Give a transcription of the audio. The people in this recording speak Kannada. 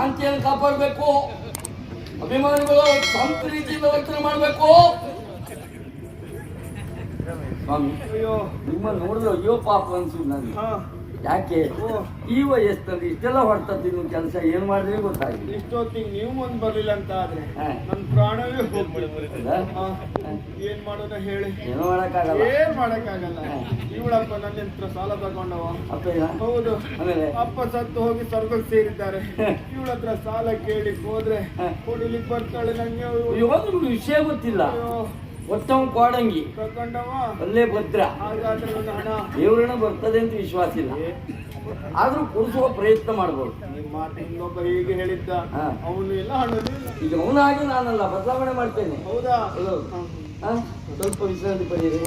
ಶಾಂತಿಯನ್ನು ಕಾಪಾಡಬೇಕು, ಅಭಿಮಾನಿಗಳು ಶಾಂತ ರೀತಿಯಿಂದ ವರ್ತನೆ ಮಾಡಬೇಕು. ಸ್ವಾಮಿ, ಅಯ್ಯೋ ನಿಮ್ಮ ನೋಡಿದ್ರೆ ಅಯ್ಯೋ ಪಾಪ ಅನ್ಸುದು ನನಗೆ. ಹಾ ಯಾಕೆ ಈ ವಯಸ್ಸಲ್ಲಿ ಇಷ್ಟೆಲ್ಲ ಹೊಡ್ತಾ ತಿನ್ನು ಕೆಲಸ ಏನ್ ಮಾಡಿದ್ರೆ ಗೊತ್ತಾಗಿಲ್ಲ. ಇಷ್ಟೊತ್ತಿಗೆ ನೀವು ಮುಂದ್ ಬರ್ಲಿಲ್ಲ ಅಂತ ಆದ್ರೆ ಹಾ. ನನ್ ಪ್ರಾಣವೇ ಹೋಗ್ಬಿಡ್ತು. ಹೌದಾ? ಏನ್ ಮಾಡೋದ ಹೇಳಿ? ಏನೋ ಮಾಡಕ್ಕಾಗಲ್ಲ. ಏನ್ ಮಾಡಕ್ಕಾಗಲ್ಲ. ಇವಳಪ್ಪ ನನ್ನ ಹತ್ರ ಸಾಲ ತಗೊಂಡವ. ಅಪ್ಪ ಇಲ್ಲ? ಹೌದು. ಆಮೇಲೆ ಅಪ್ಪ ಸತ್ತು ಹೋಗಿ ಸ್ವರ್ಗಕ್ಕೆ ಸೇರಿದ್ದಾರೆ. ಇವಳ ಹತ್ರ ಸಾಲ ಕೇಳಿ ಹೋದ್ರೆ ಕೊಡ್ಲಿಕ್ಕೆ ಬರ್ತಾಳೆ ನಂಗೆ. ಅಯ್ಯೋ ನಿಮ್ಗೆ ವಿಷಯ ಗೊತ್ತಿಲ್ಲ. ಅಯ್ಯೋ, ಒತ್ತವ ಕೋಡಂಗಿ ತಗೊಂಡವ. ಅಲ್ಲೇ ಭದ್ರ. ಹಾಗಾದ್ರೆ ನನ್ನ ಹಣ ದೇವ್ರನ್ನ ಬರ್ತದೆ ಅಂತ ವಿಶ್ವಾಸ ಇಲ್ಲ, ಆದ್ರೂ ಕೊಡಿಸುವ ಪ್ರಯತ್ನ ಮಾಡ್ಬೋದು. ನಿಮ್ಮ ಮಾತು ಇನ್ನೊಬ್ಬ ಹೀಗೆ ಹೇಳಿದ್ದ. ಹಾ. ಅವನು ಇಲ್ಲ, ಹಣನೂ ಇಲ್ಲ. ಈಗ ಅವನಾಗಿ ನಾನಲ್ಲ, ಬದಲಾವಣೆ ಮಾಡ್ತೇನೆ. ಹೌದಾ? ಹೌದು. ಹಾ? ಸ್ವಲ್ಪ ವಿಶ್ರಾಂತಿ ಪಡೆಯಿರಿ.